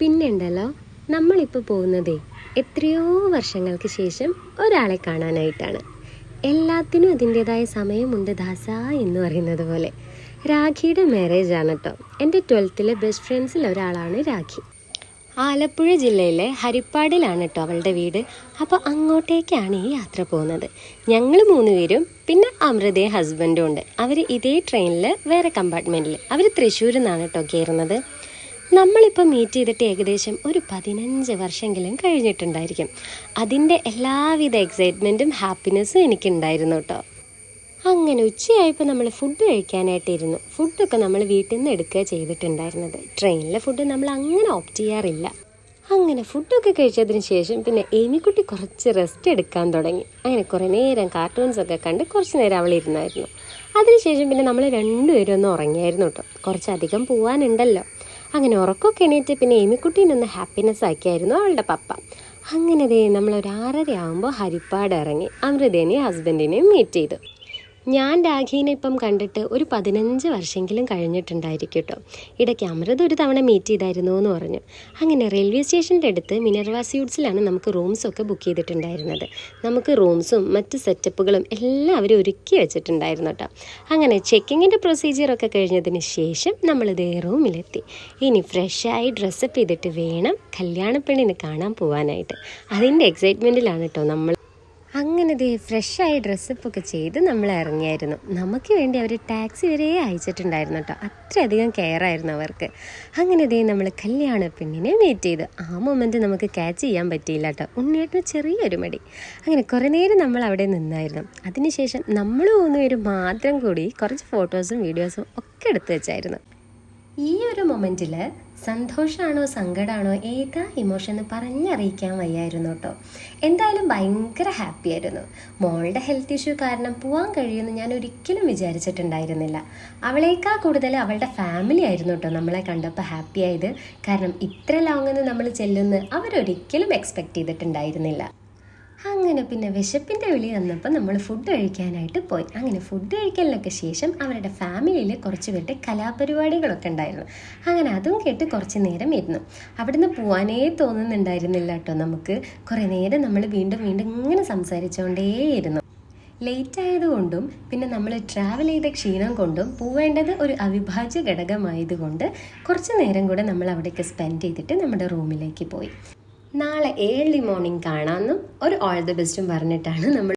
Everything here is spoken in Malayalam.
പിന്നെയുണ്ടല്ലോ, നമ്മളിപ്പോൾ പോകുന്നതേ എത്രയോ വർഷങ്ങൾക്ക് ശേഷം ഒരാളെ കാണാനായിട്ടാണ്. എല്ലാത്തിനും അതിൻ്റേതായ സമയമുണ്ട് ദാസ എന്ന് പറയുന്നത് പോലെ. രാഖിയുടെ മാരേജ് ആണ് കേട്ടോ. എൻ്റെ 12th ബെസ്റ്റ് ഫ്രണ്ട്സിൽ ഒരാളാണ് രാഖി. ആലപ്പുഴ ജില്ലയിലെ ഹരിപ്പാടിലാണ് കേട്ടോ അവളുടെ വീട്. അപ്പോൾ അങ്ങോട്ടേക്കാണ് ഈ യാത്ര പോകുന്നത്. ഞങ്ങൾ 3 പേരും പിന്നെ അമൃതയും ഹസ്ബൻഡും ഉണ്ട്. അവർ ഇതേ ട്രെയിനിൽ വേറെ കമ്പാർട്ട്മെൻറ്റിൽ. അവർ തൃശ്ശൂരിൽ നിന്നാണ് കേട്ടോ കയറുന്നത്. നമ്മളിപ്പോൾ മീറ്റ് ചെയ്തിട്ട് ഏകദേശം ഒരു 15 വർഷമെങ്കിലും കഴിഞ്ഞിട്ടുണ്ടായിരിക്കും. അതിൻ്റെ എല്ലാവിധ എക്സൈറ്റ്മെൻറ്റും ഹാപ്പിനെസ്സും എനിക്കുണ്ടായിരുന്നു കേട്ടോ. അങ്ങനെ ഉച്ചയായപ്പോൾ നമ്മൾ ഫുഡ് കഴിക്കാനായിട്ടിരുന്നു. ഫുഡൊക്കെ നമ്മൾ വീട്ടിൽ നിന്ന് എടുക്കുക ചെയ്തിട്ടുണ്ടായിരുന്നത്. ട്രെയിനിലെ ഫുഡ് നമ്മൾ അങ്ങനെ ഓപ്റ്റ് ചെയ്യാറില്ല. അങ്ങനെ ഫുഡൊക്കെ കഴിച്ചതിന് ശേഷം പിന്നെ ഏമിക്കുട്ടി കുറച്ച് റെസ്റ്റ് എടുക്കാൻ തുടങ്ങി. അങ്ങനെ കുറേ നേരം കാർട്ടൂൺസൊക്കെ കണ്ട് കുറച്ച് നേരം അവൾ ഇരുന്നായിരുന്നു. അതിനുശേഷം പിന്നെ നമ്മൾ രണ്ടുപേരും ഒന്ന് ഉറങ്ങിയായിരുന്നു കേട്ടോ. കുറച്ചധികം പോകാനുണ്ടല്ലോ. അങ്ങനെ ഉറക്കമൊക്കെ എണീറ്റ് പിന്നെ ഏമിക്കുട്ടീനൊന്ന് ഹാപ്പിനെസ് ആക്കിയായിരുന്നു അവളുടെ പപ്പ. അങ്ങനെ നമ്മൾ ഒരു 6:30 ആകുമ്പോൾ ഹരിപ്പാട് ഇറങ്ങി അമൃതേനെയും ഹസ്ബൻഡിനെയും മീറ്റ് ചെയ്തു. ഞാൻ രാഖീനെ ഇപ്പം കണ്ടിട്ട് ഒരു 15 വർഷമെങ്കിലും കഴിഞ്ഞിട്ടുണ്ടായിരിക്കും കേട്ടോ. ഇടയ്ക്ക് അമൃത ഒരു തവണ മീറ്റ് ചെയ്തായിരുന്നു എന്ന് പറഞ്ഞു. അങ്ങനെ റെയിൽവേ സ്റ്റേഷൻ്റെ അടുത്ത് മിനർവ സ്യൂട്ട്സിലാണ് നമുക്ക് റൂംസൊക്കെ ബുക്ക് ചെയ്തിട്ടുണ്ടായിരുന്നത്. നമുക്ക് റൂംസും മറ്റ് സെറ്റപ്പുകളും എല്ലാം അവർ ഒരുക്കി വെച്ചിട്ടുണ്ടായിരുന്നു കേട്ടോ. അങ്ങനെ ചെക്കിങ്ങിൻ്റെ പ്രൊസീജിയറൊക്കെ കഴിഞ്ഞതിന് ശേഷം നമ്മളിതേ റൂമിലെത്തി. ഇനി ഫ്രഷായി ഡ്രസ്സപ്പ് ചെയ്തിട്ട് വേണം കല്യാണപ്പെണ്ണിനെ കാണാൻ പോകാനായിട്ട്. അതിൻ്റെ എക്സൈറ്റ്മെൻറ്റിലാണ് കേട്ടോ നമ്മൾ. അങ്ങനെ ഫ്രഷായി ഡ്രസ്സപ്പൊക്കെ ചെയ്ത് നമ്മൾ ഇറങ്ങിയായിരുന്നു. നമുക്ക് വേണ്ടി അവർ ടാക്സി വരെ അയച്ചിട്ടുണ്ടായിരുന്നു കേട്ടോ. അത്രയധികം കെയർ ആയിരുന്നു അവർക്ക്. അങ്ങനെ നമ്മൾ കല്യാണ പെണ്ണിനെ മീറ്റ് ചെയ്തു. ആ മൊമെൻറ്റ് നമുക്ക് ക്യാച്ച് ചെയ്യാൻ പറ്റിയില്ല കേട്ടോ. ഉണ്ണിയേട്ടന് ചെറിയൊരു മടി. അങ്ങനെ കുറേ നേരം നമ്മൾ അവിടെ നിന്നായിരുന്നു. അതിനുശേഷം നമ്മൾ 3 പേരും മാത്രം കൂടി കുറച്ച് ഫോട്ടോസും വീഡിയോസും ഒക്കെ എടുത്തു വെച്ചായിരുന്നു. ഈ ഒരു മൊമെൻറ്റിൽ സന്തോഷമാണോ സങ്കടമാണോ ഏതാ ഇമോഷൻ എന്ന് പറഞ്ഞറിയിക്കാൻ വയ്യായിരുന്നു കേട്ടോ. എന്തായാലും ഭയങ്കര ഹാപ്പി ആയിരുന്നു. മോളുടെ ഹെൽത്ത് ഇഷ്യൂ കാരണം പോകാൻ കഴിയുമെന്ന് ഞാൻ ഒരിക്കലും വിചാരിച്ചിട്ടുണ്ടായിരുന്നില്ല. അവളേക്കാൾ കൂടുതൽ അവളുടെ ഫാമിലി ആയിരുന്നു കേട്ടോ നമ്മളെ കണ്ടപ്പോൾ ഹാപ്പി ആയത്. കാരണം ഇത്ര ലോങ്ങിന്ന് നമ്മൾ ചെല്ലുമെന്ന് അവരൊരിക്കലും എക്സ്പെക്റ്റ് ചെയ്തിട്ടുണ്ടായിരുന്നില്ല. അങ്ങനെ പിന്നെ വിശപ്പിൻ്റെ വിളി വന്നപ്പോൾ നമ്മൾ ഫുഡ് കഴിക്കാനായിട്ട് പോയി. അങ്ങനെ ഫുഡ് കഴിക്കലിനൊക്കെ ശേഷം അവരുടെ ഫാമിലിയിൽ കുറച്ച് പേരുടെ കലാപരിപാടികളൊക്കെ ഉണ്ടായിരുന്നു. അങ്ങനെ അതും കേട്ട് കുറച്ച് നേരം ഇരുന്നു. അവിടുന്ന് പോകാനേ തോന്നുന്നുണ്ടായിരുന്നില്ല കേട്ടോ നമുക്ക്. കുറേ നേരം നമ്മൾ വീണ്ടും ഇങ്ങനെ സംസാരിച്ചുകൊണ്ടേയിരുന്നു. ലേറ്റ് ആയതുകൊണ്ടും പിന്നെ നമ്മൾ ട്രാവൽ ചെയ്ത ക്ഷീണം കൊണ്ടും പോവേണ്ടത് ഒരു അവിഭാജ്യ ഘടകമായതുകൊണ്ട് കുറച്ച് നേരം കൂടെ നമ്മൾ അവിടേക്ക് സ്പെൻഡ് ചെയ്തിട്ട് നമ്മുടെ റൂമിലേക്ക് പോയി. നാളെ ഏർലി മോർണിംഗ് കാണാമെന്നും ഒരു ഓൾ ദി ബെസ്റ്റും പറഞ്ഞിട്ടാണ് നമ്മൾ